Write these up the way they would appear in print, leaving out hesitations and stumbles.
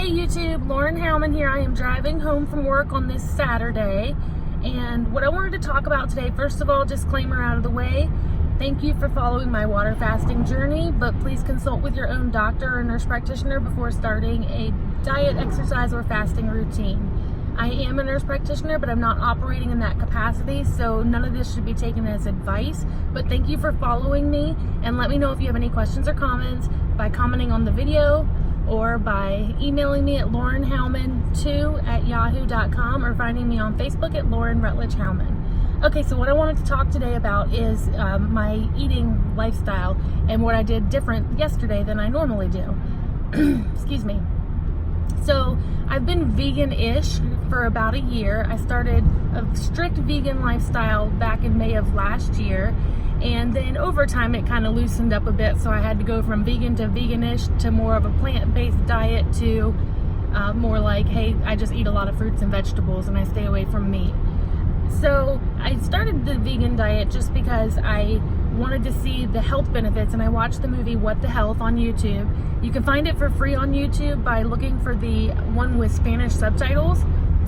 Hey YouTube, Lauren Howman here. I am driving home from work on this Saturday, and what I wanted to talk about today, first of all, disclaimer out of the way, thank you for following my water fasting journey, but please consult with your own doctor or nurse practitioner before starting a diet, exercise, or fasting routine. I am a nurse practitioner, but I'm not operating in that capacity, so none of this should be taken as advice, but thank you for following me, and let me know if you have any questions or comments by commenting on the video, or by emailing me at laurenhowman2@yahoo.com or finding me on Facebook at Lauren Rutledge Howman. Okay, so what I wanted to talk today about is my eating lifestyle and what I did different yesterday than I normally do. Excuse me. So I've been vegan-ish for about a year. I started a strict vegan lifestyle back in May of last year. And then over time it kind of loosened up a bit, so I had to go from vegan to veganish to more of a plant-based diet to more like, hey, I just eat a lot of fruits and vegetables and I stay away from meat. So I started the vegan diet just because I wanted to see the health benefits, and I watched the movie What the Health on YouTube. You can find it for free on YouTube by looking for the one with Spanish subtitles,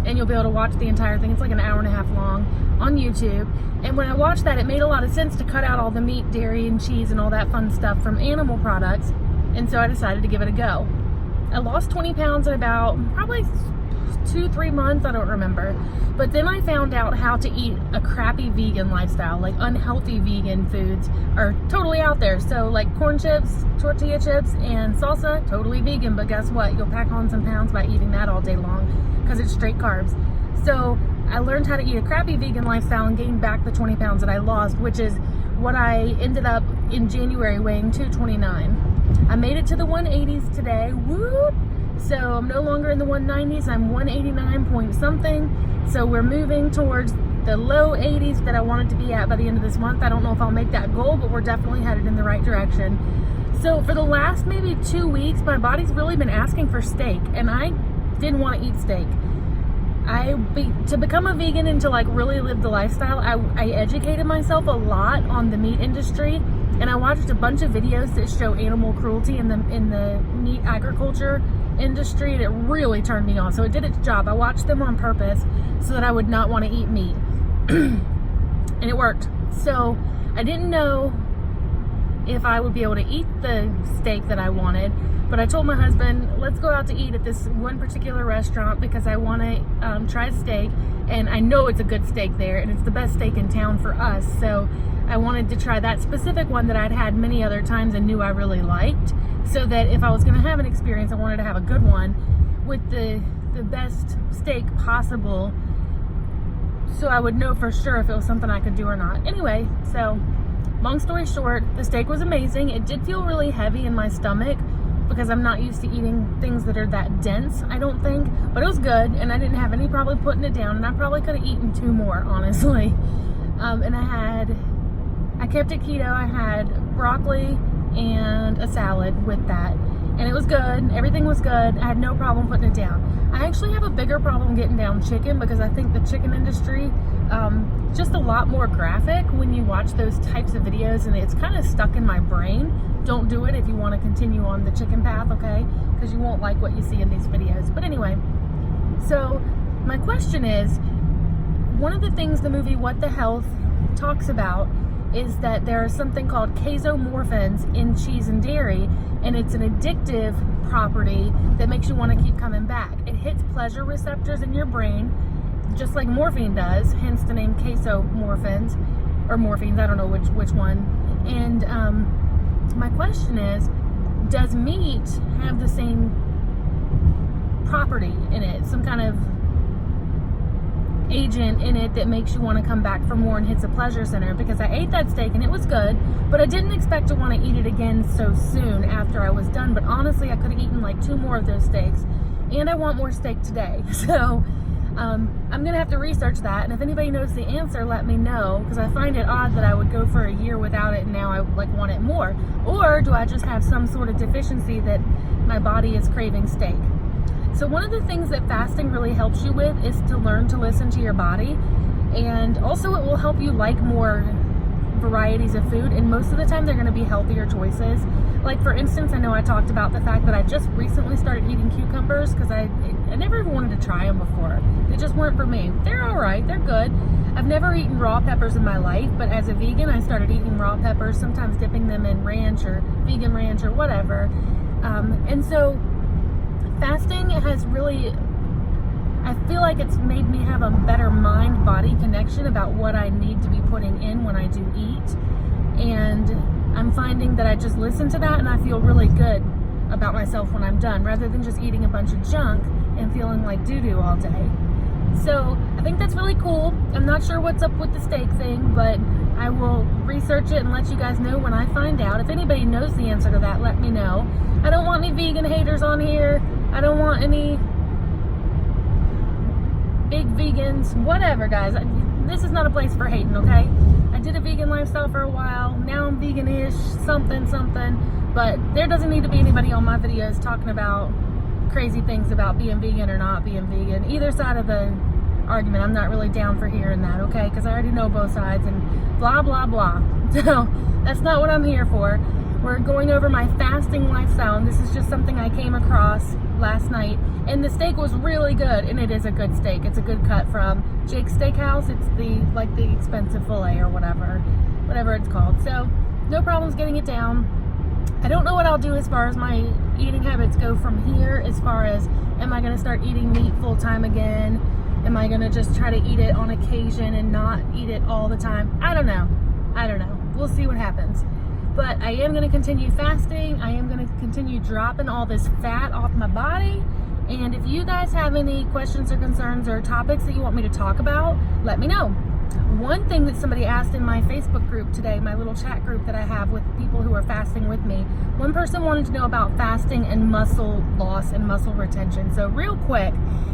and you'll be able to watch the entire thing. It's like an hour and a half long on YouTube. And when I watched that, it made a lot of sense to cut out all the meat, dairy, and cheese and all that fun stuff from animal products. And so I decided to give it a go. I lost 20 pounds in about probably 2-3 months, I don't remember. But then I found out how to eat a crappy vegan lifestyle. Like, unhealthy vegan foods are totally out there. So like corn chips, tortilla chips, and salsa, totally vegan. But guess what? You'll pack on some pounds by eating that all day long because it's straight carbs. So I learned how to eat a crappy vegan lifestyle and gained back the 20 pounds that I lost, which is what I ended up in January weighing 229. I made it to the 180s today. Whoop! So I'm no longer in the 190s. I'm 189 point something. So we're moving towards the low 80s that I wanted to be at by the end of this month. I don't know if I'll make that goal, but we're definitely headed in the right direction. So for the last maybe 2 weeks, my body's really been asking for steak, and I didn't want to eat steak. To become a vegan and to like really live the lifestyle, I educated myself a lot on the meat industry, and I watched a bunch of videos that show animal cruelty in the meat agriculture industry, and it really turned me on. So it did its job. I watched them on purpose so that I would not want to eat meat. And it worked. So I didn't know if I would be able to eat the steak that I wanted, but I told my husband, let's go out to eat at this one particular restaurant because I want to try steak, and I know it's a good steak there, and it's the best steak in town for us. So I wanted to try that specific one that I'd had many other times and knew I really liked, so that if I was going to have an experience, I wanted to have a good one with the best steak possible, so I would know for sure if it was something I could do or not. Anyway, so long story short, the steak was amazing. It did feel really heavy in my stomach because I'm not used to eating things that are that dense, I don't think. But it was good, and I didn't have any problem putting it down, and I probably could have eaten 2 more, honestly. And I kept it keto. I had broccoli and a salad with that, and it was good. Everything was good. I had no problem putting it down. I actually have a bigger problem getting down chicken because I think the chicken industry just a lot more graphic when you watch those types of videos, and it's kind of stuck in my brain. Don't do it if you want to continue on the chicken path, okay? Because you won't like what you see in these videos. But anyway, so my question is, one of the things the movie What the Health talks about is that there is something called casomorphins in cheese and dairy, and it's an addictive property that makes you want to keep coming back. It hits pleasure receptors in your brain, just like morphine does, hence the name casomorphins, or morphines, I don't know which one. And my question is, does meat have the same property in it, some kind of agent in it that makes you want to come back for more and hits a pleasure center? Because I ate that steak and it was good, but I didn't expect to want to eat it again so soon after I was done. But honestly, I could have eaten like 2 more of those steaks, and I want more steak today. So I'm gonna have to research that, and if anybody knows the answer, let me know, because I find it odd that I would go for a year without it and now I like want it more. Or do I just have some sort of deficiency that my body is craving steak? So one of the things that fasting really helps you with is to learn to listen to your body, and also it will help you like more varieties of food, and most of the time they're going to be healthier choices. Like, for instance, I know I talked about the fact that I just recently started eating cucumbers because I never even wanted to try them before. They just weren't for me. They're all right. They're good. I've never eaten raw peppers in my life, but as a vegan, I started eating raw peppers, sometimes dipping them in ranch or vegan ranch or whatever. And so fasting has really, I feel like it's made me have a better mind-body connection about what I need to be putting in when I do eat. And I'm finding that I just listen to that and I feel really good about myself when I'm done, rather than just eating a bunch of junk and feeling like doo-doo all day. So I think that's really cool. I'm not sure what's up with the steak thing, but I will research it and let you guys know when I find out. If anybody knows the answer to that, let me know. I don't want any vegan haters on here. I don't want any big vegans, whatever, guys. This is not a place for hating, okay? I did a vegan lifestyle for a while. Now I'm vegan-ish, something. But there doesn't need to be anybody on my videos talking about crazy things about being vegan or not being vegan. Either side of the argument, I'm not really down for hearing that, okay? Because I already know both sides and blah, blah, blah. So that's not what I'm here for. We're going over my fasting lifestyle, and this is just something I came across last night. And the steak was really good, and it is a good steak. It's a good cut from Jake's Steakhouse. It's the expensive filet or whatever it's called. So no problems getting it down. I don't know what I'll do as far as my eating habits go from here, as far as, am I going to start eating meat full time again? Am I going to just try to eat it on occasion and not eat it all the time? I don't know. We'll see what happens. But I am going to continue fasting. I am going to continue dropping all this fat off my body. And if you guys have any questions or concerns or topics that you want me to talk about, let me know. One thing that somebody asked in my Facebook group today, my little chat group that I have with people who are fasting with me, one person wanted to know about fasting and muscle loss and muscle retention. So real quick,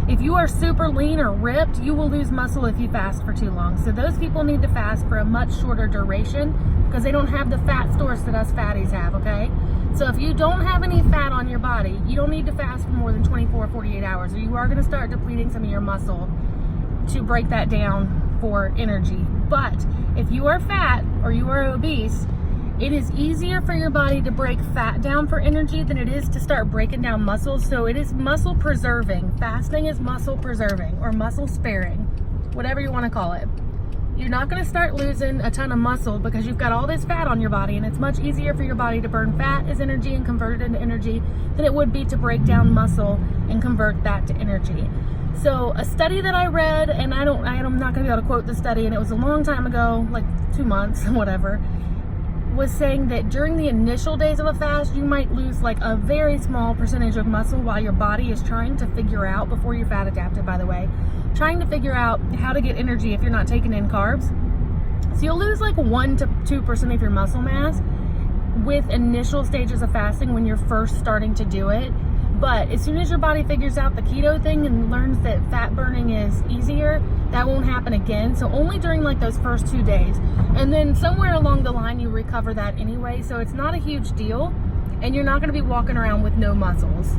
if you are super lean or ripped, you will lose muscle if you fast for too long. So those people need to fast for a much shorter duration because they don't have the fat stores that us fatties have, okay? So if you don't have any fat on your body, you don't need to fast for more than 24 or 48 hours, or you are going to start depleting some of your muscle to break that down for energy. But if you are fat or you are obese, it is easier for your body to break fat down for energy than it is to start breaking down muscles. So it is muscle preserving. Fasting is muscle preserving or muscle sparing, whatever you want to call it. You're not going to start losing a ton of muscle because you've got all this fat on your body, and it's much easier for your body to burn fat as energy and convert it into energy than it would be to break down muscle and convert that to energy. So a study that I read, and I'm not going to be able to quote the study, and it was a long time ago, like 2 months, whatever, was saying that during the initial days of a fast, you might lose like a very small percentage of muscle while your body is trying to figure out, before you're fat adapted, by the way, trying to figure out how to get energy if you're not taking in carbs. So you'll lose like 1 to 2% of your muscle mass with initial stages of fasting when you're first starting to do it. But as soon as your body figures out the keto thing and learns that fat burning is easier, that won't happen again. So only during like those first 2 days. And then somewhere along the line, you recover that anyway. So it's not a huge deal. And you're not going to be walking around with no muscles.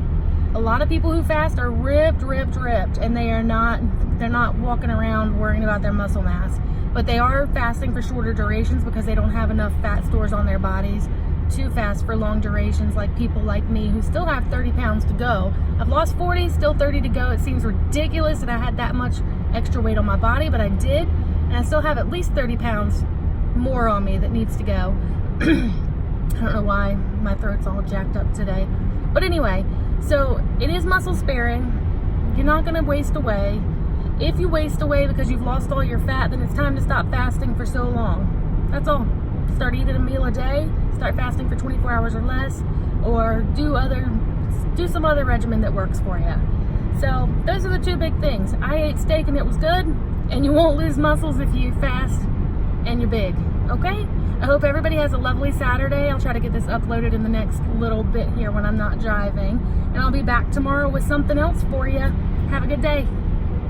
A lot of people who fast are ripped. And they're not walking around worrying about their muscle mass. But they are fasting for shorter durations because they don't have enough fat stores on their bodies to fast for long durations, like people like me who still have 30 pounds to go. I've lost 40, still 30 to go. It seems ridiculous that I had that much extra weight on my body, but I did, and I still have at least 30 pounds more on me that needs to go. I don't know why my throat's all jacked up today. But anyway, so it is muscle sparing. You're not going to waste away. If you waste away because you've lost all your fat, then it's time to stop fasting for so long. That's all. Start eating a meal a day, start fasting for 24 hours or less, or do some other regimen that works for you. So those are the two big things. I ate steak and it was good, and you won't lose muscles if you fast and you're big, okay? I hope everybody has a lovely Saturday. I'll try to get this uploaded in the next little bit here when I'm not driving, and I'll be back tomorrow with something else for you. Have a good day.